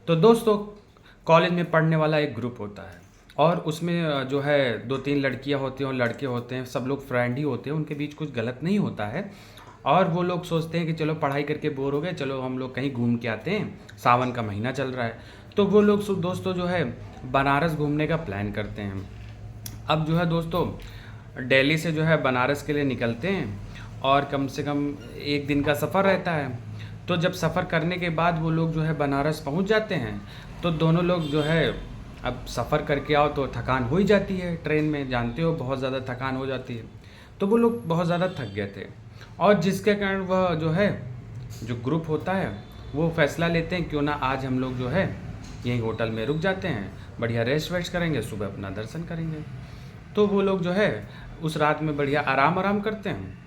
तो दोस्तों, कॉलेज में पढ़ने वाला एक ग्रुप होता है और उसमें जो है 2-3 लड़कियां होती हैं और लड़के होते हैं, सब लोग फ्रेंड ही होते हैं, उनके बीच कुछ गलत नहीं होता है। और वो लोग सोचते हैं कि चलो पढ़ाई करके बोर हो गए, चलो हम लोग कहीं घूम के आते हैं, सावन का महीना चल रहा है। तो वो लोग दोस्तों जो है बनारस घूमने का प्लान करते हैं। अब जो है दोस्तों, दिल्ली से जो है बनारस के लिए निकलते हैं और कम से कम 1 दिन का सफ़र रहता है। तो जब सफ़र करने के बाद वो लोग जो है बनारस पहुंच जाते हैं, तो दोनों लोग जो है, अब सफ़र करके आओ तो थकान हो ही जाती है, ट्रेन में जानते हो बहुत ज़्यादा थकान हो जाती है। तो वो लोग बहुत ज़्यादा थक गए थे और जिसके कारण वह जो है, जो ग्रुप होता है, वो फैसला लेते हैं क्यों ना आज हम लोग जो है यहीं होटल में रुक जाते हैं, बढ़िया रेस्ट वेस्ट करेंगे, सुबह अपना दर्शन करेंगे। तो वो लोग जो है उस रात में बढ़िया आराम आराम करते हैं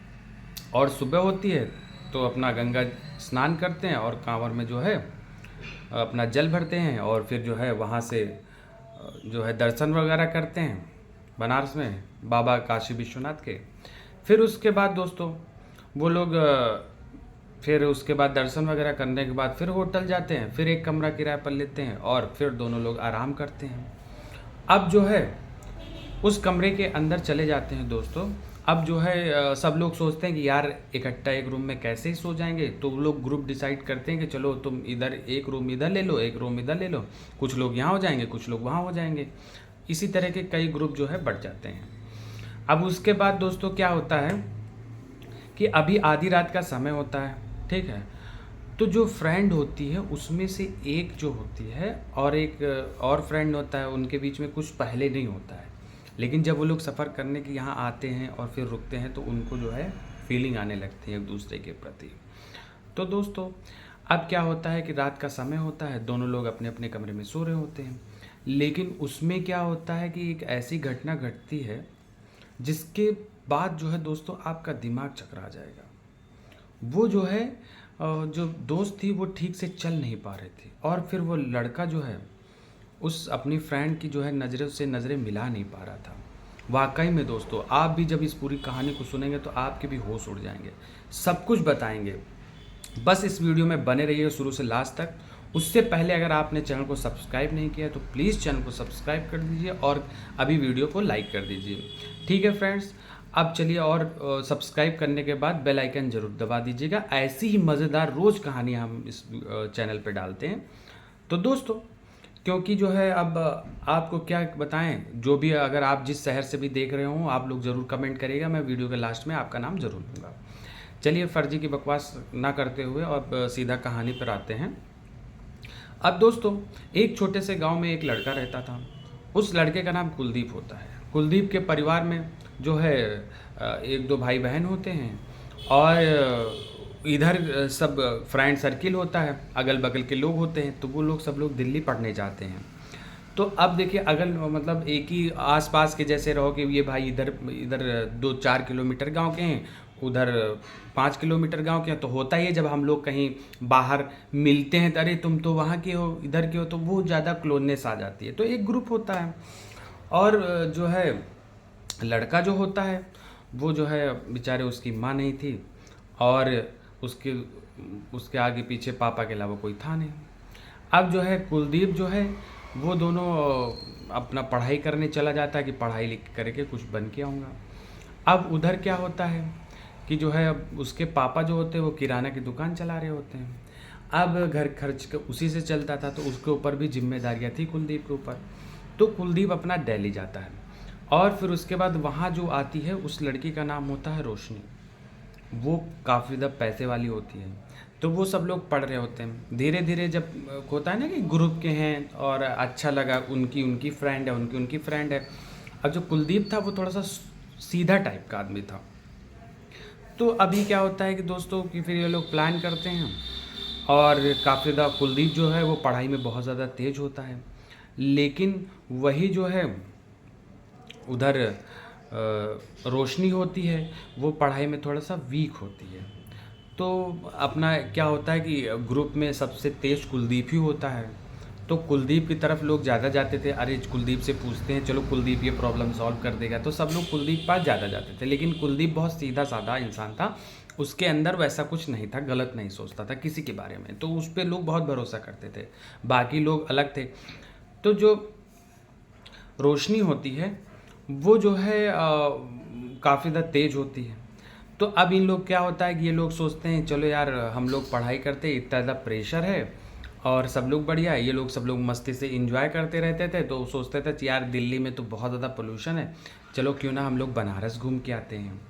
और सुबह होती है तो अपना गंगा स्नान करते हैं और कांवर में जो है अपना जल भरते हैं और फिर जो है वहाँ से जो है दर्शन वगैरह करते हैं बनारस में बाबा काशी विश्वनाथ के। फिर उसके बाद दोस्तों वो लोग फिर उसके बाद दर्शन वगैरह करने के बाद फिर होटल जाते हैं, फिर एक कमरा किराए पर लेते हैं और फिर दोनों लोग आराम करते हैं। अब जो है उस कमरे के अंदर चले जाते हैं दोस्तों। अब जो है सब लोग सोचते हैं कि यार इकट्ठा एक रूम में कैसे ही सो जाएंगे, तो वो लोग ग्रुप डिसाइड करते हैं कि चलो तुम इधर एक रूम इधर ले लो, एक रूम इधर ले लो, कुछ लोग यहाँ हो जाएंगे, कुछ लोग वहाँ हो जाएंगे। इसी तरह के कई ग्रुप जो है बढ़ जाते हैं। अब उसके बाद दोस्तों क्या होता है कि अभी आधी रात का समय होता है, ठीक है। तो जो फ्रेंड होती है उसमें से एक जो होती है और एक और फ्रेंड होता है, उनके बीच में कुछ पहले नहीं होता है, लेकिन जब वो लोग सफ़र करने के यहाँ आते हैं और फिर रुकते हैं तो उनको जो है फीलिंग आने लगती है एक दूसरे के प्रति। तो दोस्तों अब क्या होता है कि रात का समय होता है, दोनों लोग अपने अपने कमरे में सो रहे होते हैं, लेकिन उसमें क्या होता है कि एक ऐसी घटना घटती है जिसके बाद जो है दोस्तों आपका दिमाग चकरा जाएगा। वो जो है जो दोस्त थी वो ठीक से चल नहीं पा रहे थे और फिर वो लड़का जो है उस अपनी फ्रेंड की जो है नज़रों से नज़रें मिला नहीं पा रहा था। वाकई में दोस्तों आप भी जब इस पूरी कहानी को सुनेंगे तो आपके भी होश उड़ जाएंगे, सब कुछ बताएंगे। बस इस वीडियो में बने रहिएगा शुरू से लास्ट तक। उससे पहले अगर आपने चैनल को सब्सक्राइब नहीं किया तो प्लीज़ चैनल को सब्सक्राइब कर दीजिए और अभी वीडियो को लाइक कर दीजिए, ठीक है फ्रेंड्स। अब चलिए, और सब्सक्राइब करने के बाद बेल आइकन ज़रूर दबा दीजिएगा, ऐसी ही मज़ेदार रोज़ कहानियाँ हम इस चैनल पे डालते हैं। तो दोस्तों क्योंकि जो है अब आपको क्या बताएं, जो भी अगर आप जिस शहर से भी देख रहे हो आप लोग ज़रूर कमेंट करिएगा, मैं वीडियो के लास्ट में आपका नाम ज़रूर दूंगा। चलिए फर्जी की बकवास ना करते हुए अब सीधा कहानी पर आते हैं। अब दोस्तों एक छोटे से गांव में एक लड़का रहता था। उस लड़के का नाम कुलदीप होता है। कुलदीप के परिवार में जो है 1-2 भाई बहन होते हैं और इधर सब फ्रेंड सर्किल होता है, अगल बगल के लोग होते हैं। तो वो लोग सब लोग दिल्ली पढ़ने जाते हैं। तो अब देखिए अगल मतलब एक ही आसपास के जैसे रहो कि ये भाई इधर इधर 2-4 किलोमीटर गांव के हैं, उधर 5 किलोमीटर गांव के हैं। तो होता ही है जब हम लोग कहीं बाहर मिलते हैं तो अरे तुम तो वहाँ के हो, इधर के हो, तो वो ज़्यादा क्लोजनेस आ जाती है। तो एक ग्रुप होता है और जो है लड़का जो होता है वो जो है बेचारे उसकी माँ नहीं थी और उसके उसके आगे पीछे पापा के अलावा कोई था नहीं। अब जो है कुलदीप जो है वो दोनों अपना पढ़ाई करने चला जाता है कि पढ़ाई लिख करके कुछ बन के आऊँगा। अब उधर क्या होता है कि जो है अब उसके पापा जो होते हैं वो किराना की दुकान चला रहे होते हैं। अब घर खर्च उसी से चलता था, तो उसके ऊपर भी जिम्मेदारियाँ थी कुलदीप के ऊपर। तो कुलदीप अपना दिल्ली जाता है और फिर उसके बाद वहाँ जो आती है उस लड़की का नाम होता है रोशनी। वो काफ़ी ज़्यादा पैसे वाली होती है। तो वो सब लोग पढ़ रहे होते हैं। धीरे धीरे जब होता है ना कि ग्रुप के हैं और अच्छा लगा, उनकी उनकी फ्रेंड है, उनकी उनकी फ्रेंड है। अब जो कुलदीप था वो थोड़ा सा सीधा टाइप का आदमी था। तो अभी क्या होता है कि दोस्तों कि फिर ये लोग प्लान करते हैं और काफ़ी ज़्यादा कुलदीप जो है वो पढ़ाई में बहुत ज़्यादा तेज होता है, लेकिन वही जो है उधर रोशनी होती है वो पढ़ाई में थोड़ा सा वीक होती है। तो अपना क्या होता है कि ग्रुप में सबसे तेज कुलदीप ही होता है। तो कुलदीप की तरफ लोग ज़्यादा जाते थे, अरे कुलदीप से पूछते हैं, चलो कुलदीप ये प्रॉब्लम सॉल्व कर देगा। तो सब लोग कुलदीप पास ज़्यादा जाते थे, लेकिन कुलदीप बहुत सीधा साधा इंसान था, उसके अंदर वैसा कुछ नहीं था, गलत नहीं सोचता था किसी के बारे में, तो उस पे लोग बहुत भरोसा करते थे, बाकी लोग अलग थे। तो जो रोशनी होती है वो जो है काफ़ी ज़्यादा तेज होती है। तो अब इन लोग क्या होता है कि ये लोग सोचते हैं चलो यार हम लोग पढ़ाई करते, इतना ज़्यादा प्रेशर है और सब लोग बढ़िया है, ये लोग सब लोग मस्ती से इंजॉय करते रहते थे, तो सोचते थे यार दिल्ली में तो बहुत ज़्यादा पोल्यूशन है, चलो क्यों ना हम लोग बनारस घूम के आते हैं।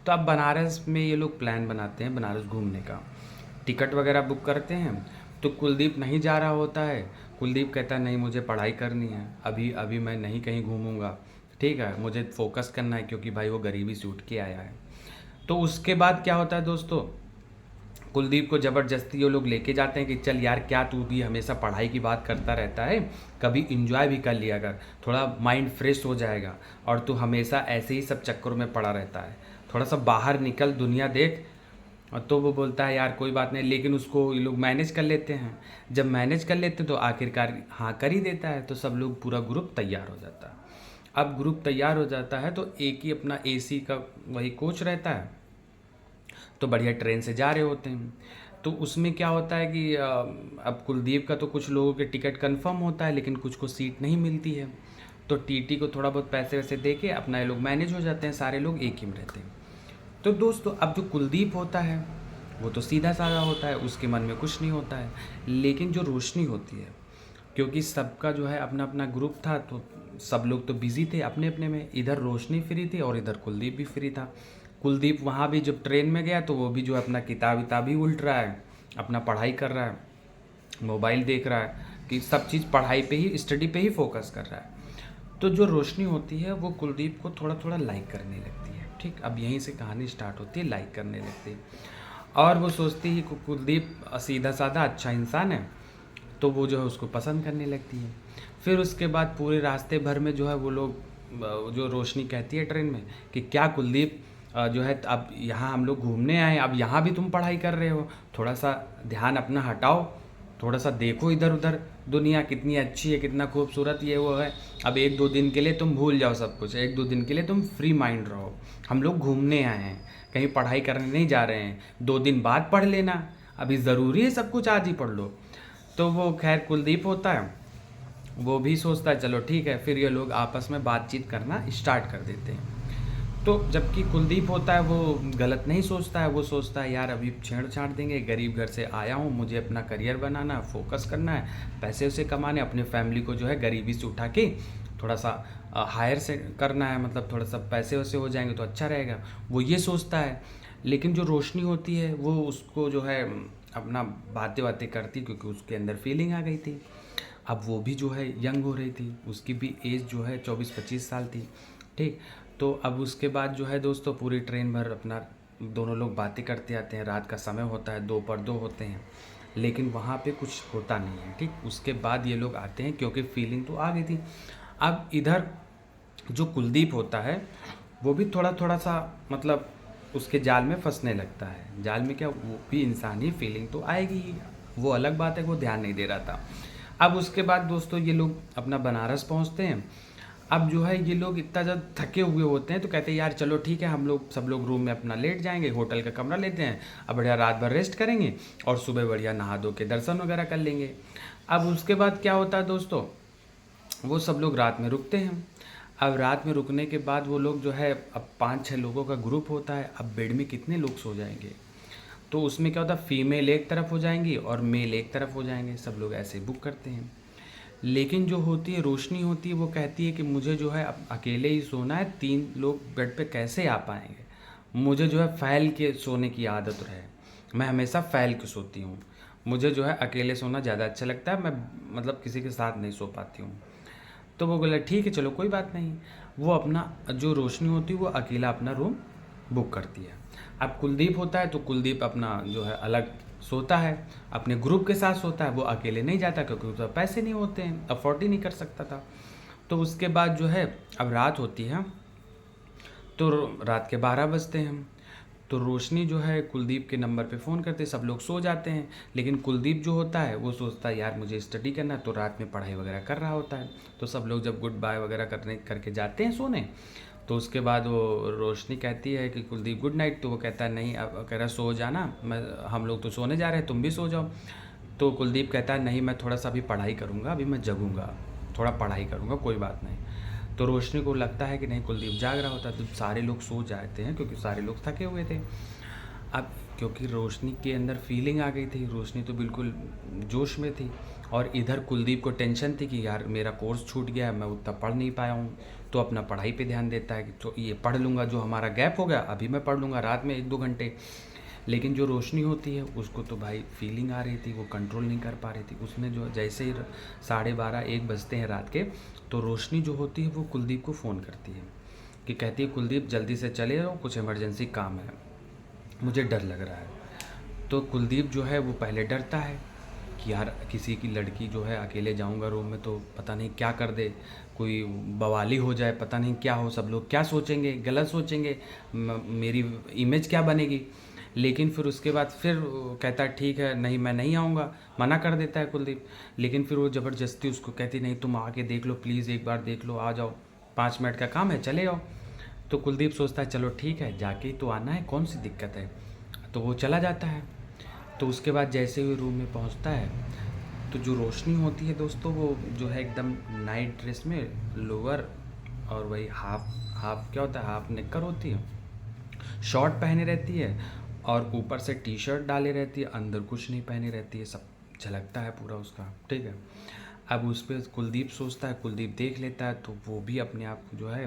तो अब बनारस में ये लोग प्लान बनाते हैं बनारस घूमने का, टिकट वगैरह बुक करते हैं। तो कुलदीप नहीं जा रहा होता है, कुलदीप कहता है नहीं मुझे पढ़ाई करनी है, अभी अभी मैं नहीं कहीं घूमूंगा, ठीक है मुझे फोकस करना है, क्योंकि भाई वो गरीबी से उठ के आया है। तो उसके बाद क्या होता है दोस्तों, कुलदीप को ज़बरदस्ती ये लोग लेके जाते हैं कि चल यार क्या तू भी हमेशा पढ़ाई की बात करता रहता है, कभी इंजॉय भी कर लिया कर, थोड़ा माइंड फ्रेश हो जाएगा, और तू हमेशा ऐसे ही सब चक्करों में पड़ा रहता है, थोड़ा सा बाहर निकल, दुनिया देख। और तो वो बोलता है यार कोई बात नहीं, लेकिन उसको ये लोग मैनेज कर लेते हैं। जब मैनेज कर लेते हैं तो आखिरकार हाँ कर ही देता है, तो सब लोग पूरा ग्रुप तैयार हो जाता है। अब ग्रुप तैयार हो जाता है तो एक ही अपना एसी का वही कोच रहता है, तो बढ़िया ट्रेन से जा रहे होते हैं। तो उसमें क्या होता है कि अब कुलदीप का तो कुछ लोगों के टिकट कंफर्म होता है, लेकिन कुछ को सीट नहीं मिलती है, तो टीटी को थोड़ा बहुत पैसे वैसे दे के अपना ये लोग मैनेज हो जाते हैं, सारे लोग एक ही में रहते हैं। तो दोस्तों अब जो कुलदीप होता है वो तो सीधा साधा होता है, उसके मन में कुछ नहीं होता है। लेकिन जो रोशनी होती है, क्योंकि सबका जो है अपना अपना ग्रुप था, तो सब लोग तो बिजी थे अपने अपने में, इधर रोशनी फ्री थी और इधर कुलदीप भी फ्री था। कुलदीप वहाँ भी जब ट्रेन में गया तो वो भी जो है अपना किताब विताब ही उल्ट रहा है, अपना पढ़ाई कर रहा है, मोबाइल देख रहा है, कि सब चीज़ पढ़ाई पे ही, स्टडी पे ही फोकस कर रहा है। तो जो रोशनी होती है वो कुलदीप को थोड़ा थोड़ा लाइक करने लगती है। ठीक, अब यहीं से कहानी स्टार्ट होती है, लाइक करने लगती है, और वो सोचती है कि कुलदीप सीधा साधा अच्छा इंसान है, तो वो जो है उसको पसंद करने लगती है। फिर उसके बाद पूरे रास्ते भर में जो है वो लोग जो रोशनी कहती है ट्रेन में कि क्या कुलदीप जो है अब यहाँ हम लोग घूमने आए, अब यहाँ भी तुम पढ़ाई कर रहे हो, थोड़ा सा ध्यान अपना हटाओ, थोड़ा सा देखो इधर उधर, दुनिया कितनी अच्छी है, कितना खूबसूरत ये वो है। अब एक दो दिन के लिए तुम भूल जाओ सब कुछ, एक दो दिन के लिए तुम फ्री माइंड रहो, हम लोग घूमने आए हैं, कहीं पढ़ाई करने नहीं जा रहे हैं, 2 दिन बाद पढ़ लेना, अभी ज़रूरी है सब कुछ आज ही पढ़ लो। तो वो खैर कुलदीप होता है, वो भी सोचता है चलो ठीक है, फिर ये लोग आपस में बातचीत करना स्टार्ट कर देते हैं। तो जबकि कुलदीप होता है वो गलत नहीं सोचता है, वो सोचता है यार अभी छेड़छाड़ देंगे, गरीब घर से आया हूँ, मुझे अपना करियर बनाना है, फोकस करना है, पैसे उसे कमाने, अपने फैमिली को जो है गरीबी से उठा के थोड़ा सा हायर से करना है, मतलब थोड़ा सा पैसे वैसे हो जाएंगे तो अच्छा रहेगा, वो ये सोचता है। लेकिन जो रोशनी होती है वो उसको जो है अपना बातें बातें करती, क्योंकि उसके अंदर फीलिंग आ गई थी। अब वो भी जो है यंग हो रही थी, उसकी भी एज जो है 24-25 साल थी। ठीक, तो अब उसके बाद जो है दोस्तों पूरी ट्रेन भर अपना दोनों लोग बातें करते आते हैं, रात का समय होता है, 2 पर 2 होते हैं, लेकिन वहाँ पे कुछ होता नहीं है। ठीक, उसके बाद ये लोग आते हैं क्योंकि फीलिंग तो आ गई थी। अब इधर जो कुलदीप होता है वो भी थोड़ा थोड़ा सा मतलब उसके जाल में फंसने लगता है। जाल में क्या, वो भी इंसान ही, फीलिंग तो आएगी ही, वो अलग बात है, वो ध्यान नहीं दे रहा था। अब उसके बाद दोस्तों ये लोग अपना बनारस पहुंचते हैं। अब जो है ये लोग इतना ज़्यादा थके हुए होते हैं, तो कहते हैं यार चलो ठीक है, हम लोग सब लोग रूम में अपना लेट जाएंगे, होटल का कमरा लेते हैं, अब बढ़िया रात भर रेस्ट करेंगे और सुबह बढ़िया नहा धो के दर्शन वगैरह कर लेंगे। अब उसके बाद क्या होता है दोस्तों, वो सब लोग रात में रुकते हैं। अब रात में रुकने के बाद वो लोग जो है, अब 5-6 लोगों का ग्रुप होता है, अब बेड में कितने लोग सो जाएंगे, तो उसमें क्या होता है, फीमेल एक तरफ हो जाएंगी और मेल एक तरफ हो जाएंगे, सब लोग ऐसे बुक करते हैं। लेकिन जो होती है रोशनी होती है, वो कहती है कि मुझे जो है अब अकेले ही सोना है, 3 लोग बेड पे कैसे आ पाएंगे, मुझे जो है फैल के सोने की आदत है, मैं हमेशा फैल के सोती हूँ, मुझे जो है अकेले सोना ज़्यादा अच्छा लगता है, मैं मतलब किसी के साथ नहीं सो पाती हूँ। तो वो बोला ठीक है चलो कोई बात नहीं, वो अपना जो रोशनी होती है वो अकेला अपना रूम बुक करती है। अब कुलदीप होता है तो कुलदीप अपना जो है अलग सोता है, अपने ग्रुप के साथ सोता है, वो अकेले नहीं जाता क्योंकि उसके पैसे नहीं होते हैं, अफोर्ड ही नहीं कर सकता था। तो उसके बाद जो है अब रात होती है, तो रात के 12 बजते हैं, तो रोशनी जो है कुलदीप के नंबर पे फ़ोन करते, सब लोग सो जाते हैं, लेकिन कुलदीप जो होता है वो सोचता है यार मुझे स्टडी करना है, तो रात में पढ़ाई वगैरह कर रहा होता है। तो सब लोग जब गुड बाय वगैरह करके जाते हैं सोने, तो उसके बाद वो रोशनी कहती है कि कुलदीप गुड नाइट, तो वो कहता है नहीं, अब कह रहा सो जाना, मैं हम लोग तो सोने जा रहे हैं, तुम भी सो जाओ। तो कुलदीप कहता है नहीं, मैं थोड़ा सा अभी पढ़ाई करूँगा, अभी मैं जगूँगा, थोड़ा पढ़ाई करूँगा, कोई बात नहीं। तो रोशनी को लगता है कि नहीं कुलदीप जाग रहा होता, तो सारे लोग सो जाते हैं क्योंकि सारे लोग थके हुए थे। अब क्योंकि रोशनी के अंदर फीलिंग आ गई थी, रोशनी तो बिल्कुल जोश में थी, और इधर कुलदीप को टेंशन थी कि यार मेरा कोर्स छूट गया है, मैं उतना पढ़ नहीं पाया हूँ। तो अपना पढ़ाई पे ध्यान देता है कि तो ये पढ़ लूँगा, जो हमारा गैप हो गया अभी मैं पढ़ लूँगा रात में 1-2 घंटे। लेकिन जो रोशनी होती है उसको तो भाई फीलिंग आ रही थी, वो कंट्रोल नहीं कर पा रही थी। उसने जो जैसे ही 12:30-1 बजते हैं रात के, तो रोशनी जो होती है वो कुलदीप को फ़ोन करती है कि कहती है कुलदीप जल्दी से चले जाओ, कुछ इमरजेंसी काम है, मुझे डर लग रहा है। तो कुलदीप जो है वो पहले डरता है कि यार किसी की लड़की जो है, अकेले जाऊंगा रूम में तो पता नहीं क्या कर दे, कोई बवाली हो जाए, पता नहीं क्या हो, सब लोग क्या सोचेंगे, गलत सोचेंगे, मेरी इमेज क्या बनेगी। लेकिन फिर उसके बाद फिर वो कहता है ठीक है, नहीं मैं नहीं आऊँगा, मना कर देता है कुलदीप। लेकिन फिर वो ज़बरदस्ती उसको कहती नहीं तुम आके देख लो प्लीज़, एक बार देख लो, आ जाओ, 5 मिनट का काम है, चले जाओ। तो कुलदीप सोचता है चलो ठीक है, जाके ही तो आना है, कौन सी दिक्कत है। तो वो चला जाता है। तो उसके बाद जैसे ही रूम में पहुंचता है, तो जो रोशनी होती है दोस्तों, वो जो है एकदम नाइट ड्रेस में, लोअर और वही हाफ हाफ क्या होता है, हाफ निक्कर होती है, शॉर्ट पहने रहती है, और ऊपर से टी शर्ट डाले रहती है, अंदर कुछ नहीं पहने रहती है, सब झलकता है पूरा उसका, ठीक है। अब उस पर कुलदीप सोचता है, कुलदीप देख लेता है, तो वो भी अपने आप को जो है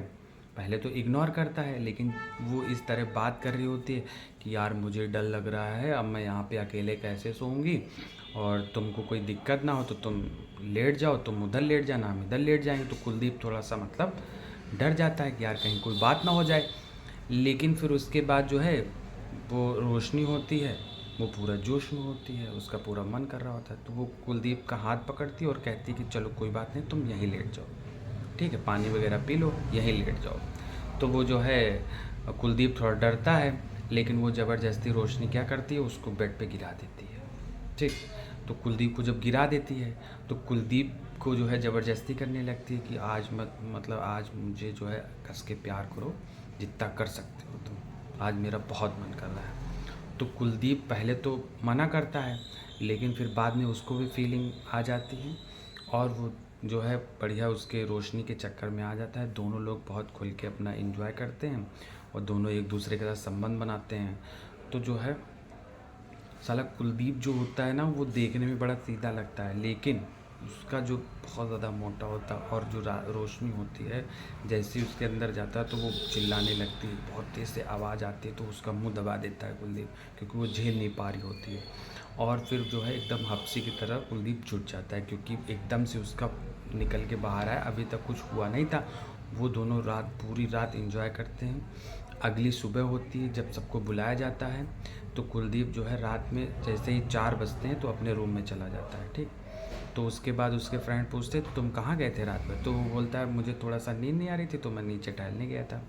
पहले तो इग्नोर करता है, लेकिन वो इस तरह बात कर रही होती है कि यार मुझे डर लग रहा है, अब मैं यहाँ पे अकेले कैसे सोऊंगी, और तुमको कोई दिक्कत ना हो तो तुम लेट जाओ, तुम उधर लेट जाना, हम इधर लेट जाएंगे। तो कुलदीप थोड़ा सा मतलब डर जाता है कि यार कहीं कोई बात ना हो जाए। लेकिन फिर उसके बाद जो है वो रोशनी होती है, वो पूरा जोश में होती है, उसका पूरा मन कर रहा होता है, तो वो कुलदीप का हाथ पकड़ती है और कहती है कि चलो कोई बात नहीं, तुम यहीं लेट जाओ, ठीक है, पानी वगैरह पी लो, यहीं लेट जाओ। तो वो जो है कुलदीप थोड़ा डरता है, लेकिन वो ज़बरदस्ती रोशनी क्या करती है, उसको बेड पे गिरा देती है, ठीक। तो कुलदीप को जब गिरा देती है, तो कुलदीप को जो है ज़बरदस्ती करने लगती है कि आज मतलब आज मुझे जो है कस के प्यार करो, जितना कर सकते हो तुम, आज मेरा बहुत मन कर रहा है। तो कुलदीप पहले तो मना करता है, लेकिन फिर बाद में उसको भी फीलिंग आ जाती है, और वो जो है बढ़िया उसके रोशनी के चक्कर में आ जाता है। दोनों लोग बहुत खुल के अपना एंजॉय करते हैं, और दोनों एक दूसरे के साथ संबंध बनाते हैं। तो जो है साला कुलदीप जो होता है ना, वो देखने में बड़ा सीधा लगता है, लेकिन उसका जो बहुत ज़्यादा मोटा होता है, और जो रोशनी होती है जैसे ही उसके अंदर जाता है तो वो चिल्लाने लगती है, बहुत तेज़ से आवाज़ आती है, तो उसका मुंह दबा देता है कुलदीप, क्योंकि वो झेल नहीं पा रही होती है। और फिर जो है एकदम हफ्सी की तरह कुलदीप जुट जाता है, क्योंकि एकदम से उसका निकल के बाहर आया, अभी तक कुछ हुआ नहीं था। वो दोनों रात पूरी रात एंजॉय करते हैं। अगली सुबह होती है जब सबको बुलाया जाता है, तो कुलदीप जो है रात में जैसे ही 4 बजते हैं तो अपने रूम में चला जाता है, ठीक। तो उसके बाद उसके फ्रेंड पूछते तो तुम कहाँ गए थे रात में, तो वो बोलता है मुझे थोड़ा सा नींद नहीं आ रही थी, तो मैं नीचे टहलने गया था।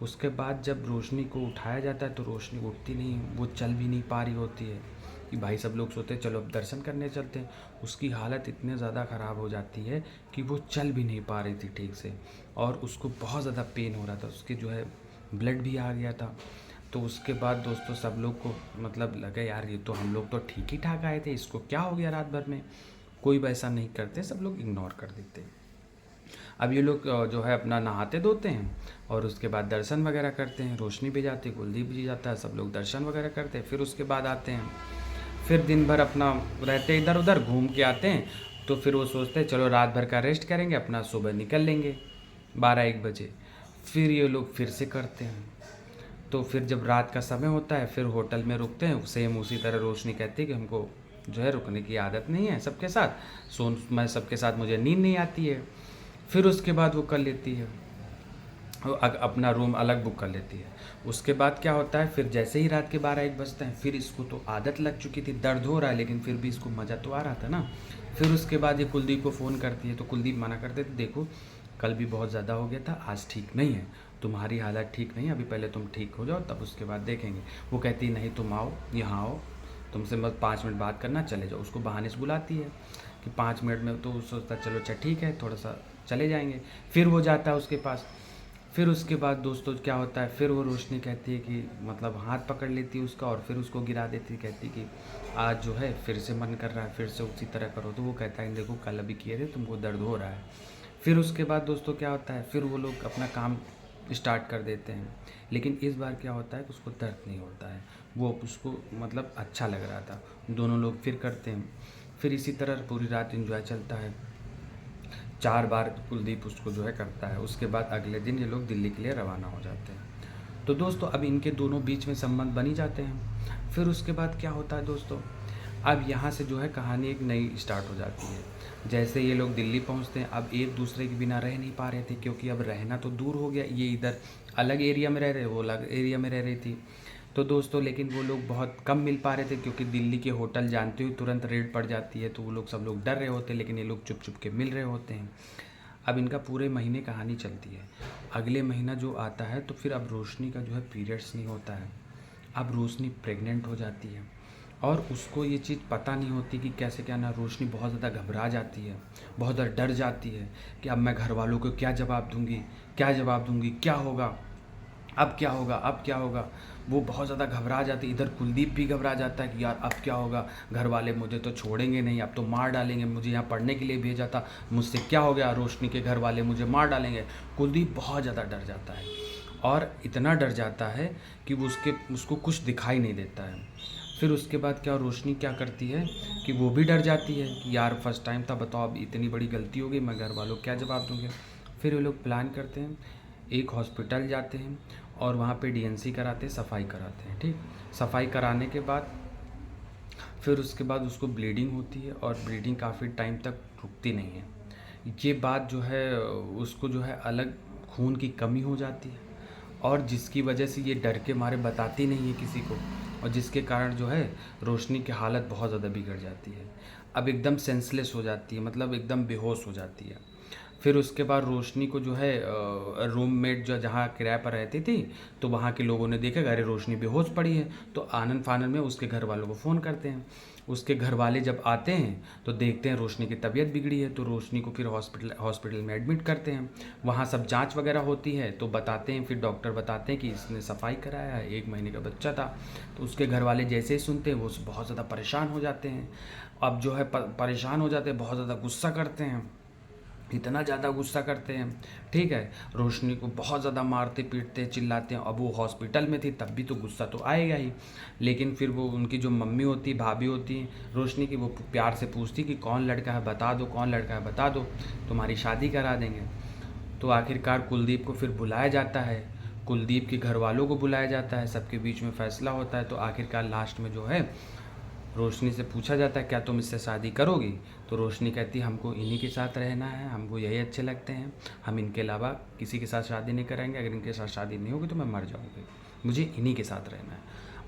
उसके बाद जब रोशनी को उठाया जाता है तो रोशनी उठती नहीं, वो चल भी नहीं पा रही होती है, कि भाई सब लोग सोते चलो अब दर्शन करने चलते हैं। उसकी हालत इतने ज़्यादा ख़राब हो जाती है कि वो चल भी नहीं पा रही थी ठीक से, और उसको बहुत ज़्यादा पेन हो रहा था, उसके जो है ब्लड भी आ गया था। तो उसके बाद दोस्तों सब लोग को मतलब लगा यार ये तो हम लोग तो ठीक ही ठाक आए थे, इसको क्या हो गया रात भर में। कोई वैसा नहीं करते, सब लोग इग्नोर कर देते। अब ये लोग जो है अपना नहाते धोते हैं, और उसके बाद दर्शन वगैरह करते हैं, रोशनी भी जाती है, कुलदीप भी जाता है, सब लोग दर्शन वगैरह करते हैं। फिर उसके बाद आते हैं, फिर दिन भर अपना रहते इधर उधर घूम के आते हैं। तो फिर वो सोचते हैं चलो रात भर का रेस्ट करेंगे, अपना सुबह निकल लेंगे 12-1 बजे। फिर ये लोग फिर से करते हैं। तो फिर जब रात का समय होता है फिर होटल में रुकते हैं, सेम उसी तरह रोशनी कहती है कि हमको जो है रुकने की आदत नहीं है सबके साथ, मैं सबके साथ मुझे नींद नहीं आती है। फिर उसके बाद वो कर लेती है, वो अपना रूम अलग बुक कर लेती है। उसके बाद क्या होता है, फिर जैसे ही रात के 12-1 बजते हैं, फिर इसको तो आदत लग चुकी थी, दर्द हो रहा है लेकिन फिर भी इसको मज़ा तो आ रहा था ना। फिर उसके बाद ये कुलदीप को फ़ोन करती है, तो कुलदीप मना कर देते, देखो कल भी बहुत ज़्यादा हो गया था, आज ठीक नहीं है, तुम्हारी हालत ठीक नहीं है, अभी पहले तुम ठीक हो जाओ तब उसके बाद देखेंगे। वो कहती नहीं तुम आओ, यहाँ आओ, तुमसे बस 5 मिनट बात करना, चले जाओ। उसको बहाने से बुलाती है कि 5 मिनट में, तो सोचता चलो अच्छा ठीक है, थोड़ा सा चले जाएंगे। फिर वो जाता है उसके पास, फिर उसके बाद दोस्तों क्या होता है, फिर वो रोशनी कहती है कि मतलब हाथ पकड़ लेती है उसका और फिर उसको गिरा देती है, कहती कि आज जो है फिर से मन कर रहा है, फिर से उसी तरह करो। तो वो कहता है देखो कल अभी किए थे, तुमको दर्द हो रहा है। फिर उसके बाद दोस्तों क्या होता है, फिर वो लोग अपना काम स्टार्ट कर देते हैं। लेकिन इस बार क्या होता है कि उसको दर्द नहीं होता है, वो उसको मतलब अच्छा लग रहा था। दोनों लोग फिर करते हैं, फिर इसी तरह पूरी रात एंजॉय चलता है। 4 बार कुलदीप उसको जो है करता है। उसके बाद अगले दिन ये लोग दिल्ली के लिए रवाना हो जाते हैं। तो दोस्तों अब इनके दोनों बीच में संबंध बन ही जाते हैं। फिर उसके बाद क्या होता है दोस्तों, अब यहाँ से जो है कहानी एक नई स्टार्ट हो जाती है। जैसे ये लोग दिल्ली पहुँचते हैं, अब एक दूसरे के बिना रह नहीं पा रहे थे, क्योंकि अब रहना तो दूर हो गया। ये इधर अलग एरिया में रह रहे, वो अलग एरिया में रह रही थी। तो दोस्तों लेकिन वो लोग बहुत कम मिल पा रहे थे, क्योंकि दिल्ली के होटल जानते हो तुरंत रेड पड़ जाती है। तो वो लोग सब लोग डर रहे होते हैं, लेकिन ये लोग चुप चुप के मिल रहे होते हैं। अब इनका पूरे महीने कहानी चलती है। अगले महीना जो आता है तो फिर अब रोशनी का जो है पीरियड्स नहीं होता है। अब रोशनी प्रेग्नेंट हो जाती है और उसको ये चीज़ पता नहीं होती कि कैसे क्या ना। रोशनी बहुत ज़्यादा घबरा जाती है, बहुत ज़्यादा डर जाती है कि अब मैं घर वालों को क्या जवाब दूंगी, क्या जवाब दूंगी, क्या होगा, अब क्या होगा, अब क्या होगा। वो बहुत ज़्यादा घबरा जाती है। इधर कुलदीप भी घबरा जाता है कि यार अब क्या होगा, घर वाले मुझे तो छोड़ेंगे नहीं, अब तो मार डालेंगे, मुझे यहाँ पढ़ने के लिए भेजा था, मुझसे क्या हो गया, रोशनी के घर वाले मुझे मार डालेंगे। कुलदीप बहुत ज़्यादा डर जाता है और इतना डर जाता है कि वो उसको कुछ दिखाई नहीं देता है। फिर उसके बाद क्या रोशनी क्या करती है कि वो भी डर जाती है कि यार फर्स्ट टाइम था, बताओ अब इतनी बड़ी गलती हो गई, मैं घर वालों को क्या जवाब दूँगी। फिर वो लोग प्लान करते हैं, एक हॉस्पिटल जाते हैं और वहाँ पे डीएनसी कराते हैं, सफाई कराते हैं। ठीक, सफाई कराने के बाद फिर उसके बाद उसको ब्लीडिंग होती है और ब्लीडिंग काफ़ी टाइम तक रुकती नहीं है। ये बात जो है उसको जो है अलग खून की कमी हो जाती है और जिसकी वजह से ये डर के मारे बताती नहीं है किसी को, और जिसके कारण जो है रोशनी की हालत बहुत ज़्यादा बिगड़ जाती है। अब एकदम सेंसलेस हो जाती है, मतलब एकदम बेहोश हो जाती है। फिर उसके बाद रोशनी को जो है रूममेट जो जहाँ किराए पर रहती थी, तो वहाँ के लोगों ने देखा अरे रोशनी बेहोश पड़ी है। तो आनन फानन में उसके घर वालों को फ़ोन करते हैं। उसके घर वाले जब आते हैं तो देखते हैं रोशनी की तबीयत बिगड़ी है। तो रोशनी को फिर हॉस्पिटल में एडमिट करते हैं। वहाँ सब जांच वगैरह होती है तो बताते हैं, फिर डॉक्टर बताते हैं कि इसने सफाई कराया है, 1 महीने का बच्चा था। तो उसके घर वाले जैसे ही सुनते हैं वो बहुत ज़्यादा परेशान हो जाते हैं। अब जो है परेशान हो जाते हैं, बहुत ज़्यादा गुस्सा करते हैं, इतना ज़्यादा गुस्सा करते हैं। ठीक है, रोशनी को बहुत ज़्यादा मारते पीटते चिल्लाते हैं। अब वो हॉस्पिटल में थी तब भी तो गुस्सा तो आएगा ही। लेकिन फिर वो उनकी जो मम्मी होती, भाभी होती रोशनी की, वो प्यार से पूछती कि कौन लड़का है बता दो, कौन लड़का है बता दो, तुम्हारी शादी करा देंगे। तो आखिरकार कुलदीप को फिर बुलाया जाता है, कुलदीप के घर वालों को बुलाया जाता है, सबके बीच में फैसला होता है। तो आखिरकार लास्ट में जो है रोशनी से पूछा जाता है क्या तुम इससे शादी करोगी। तो रोशनी कहती है हमको इन्हीं के साथ रहना है, हमको यही अच्छे लगते हैं, हम इनके अलावा किसी के साथ शादी नहीं करेंगे, अगर इनके साथ शादी नहीं होगी तो मैं मर जाऊँगी, मुझे इन्हीं के साथ रहना है।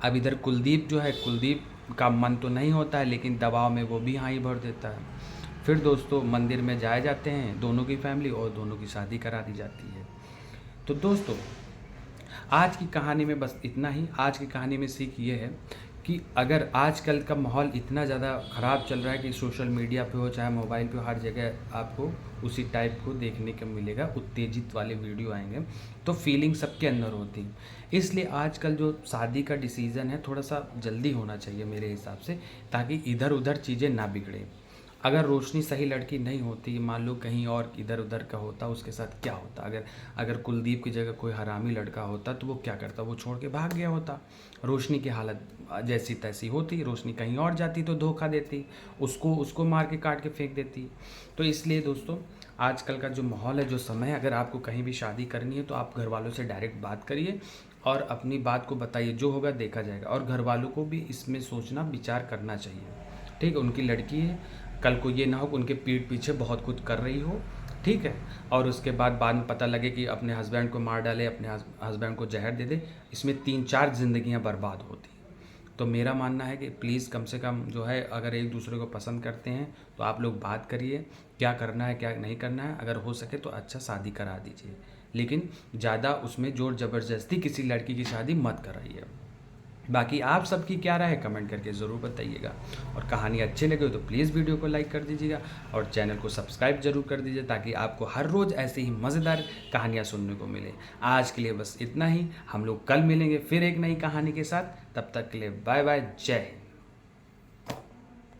अब इधर कुलदीप जो है, कुलदीप का मन तो नहीं होता है, लेकिन दबाव में वो भी हाँ ही भर देता है। फिर दोस्तों मंदिर में जाए जाते हैं दोनों की फैमिली और दोनों की शादी करा दी जाती है। तो दोस्तों आज की कहानी में बस इतना ही। आज की कहानी में सीख ये है कि अगर आजकल का माहौल इतना ज़्यादा ख़राब चल रहा है कि सोशल मीडिया पे हो चाहे मोबाइल पे हो, हर जगह आपको उसी टाइप को देखने को मिलेगा, उत्तेजित वाले वीडियो आएंगे, तो फीलिंग सबके अंदर होती है। इसलिए आजकल जो शादी का डिसीज़न है थोड़ा सा जल्दी होना चाहिए मेरे हिसाब से, ताकि इधर उधर चीज़ें ना बिगड़े। अगर रोशनी सही लड़की नहीं होती, मान लो कहीं और इधर उधर का होता, उसके साथ क्या होता। अगर अगर कुलदीप की जगह कोई हरामी लड़का होता तो वो क्या करता, वो छोड़ के भाग गया होता। रोशनी की हालत जैसी तैसी होती, रोशनी कहीं और जाती तो धोखा देती, उसको मार के काट के फेंक देती। तो इसलिए दोस्तों आजकल का जो माहौल है, जो समय है, अगर आपको कहीं भी शादी करनी है तो आप घर वालों से डायरेक्ट बात करिए और अपनी बात को बताइए, जो होगा देखा जाएगा। और घर वालों को भी इसमें सोचना विचार करना चाहिए। ठीक है, उनकी लड़की है, कल को ये ना हो कि उनके पीठ पीछे बहुत कुछ कर रही हो। ठीक है, और उसके बाद में पता लगे कि अपने हस्बैंड को मार डाले, अपने हस्बैंड को जहर दे दे, इसमें 3-4 ज़िंदगियां बर्बाद होती। तो मेरा मानना है कि प्लीज़ कम से कम जो है, अगर एक दूसरे को पसंद करते हैं तो आप लोग बात करिए, क्या करना है क्या नहीं करना है। अगर हो सके तो अच्छा शादी करा दीजिए, लेकिन ज़्यादा उसमें जोर ज़बरदस्ती किसी लड़की की शादी मत कराइए। बाकी आप सबकी क्या राय है कमेंट करके ज़रूर बताइएगा। और कहानी अच्छी लगे तो प्लीज़ वीडियो को लाइक कर दीजिएगा और चैनल को सब्सक्राइब ज़रूर कर दीजिए, ताकि आपको हर रोज़ ऐसे ही मज़ेदार कहानियाँ सुनने को मिले। आज के लिए बस इतना ही, हम लोग कल मिलेंगे फिर एक नई कहानी के साथ। तब तक के लिए बाय बाय, जय हिंद।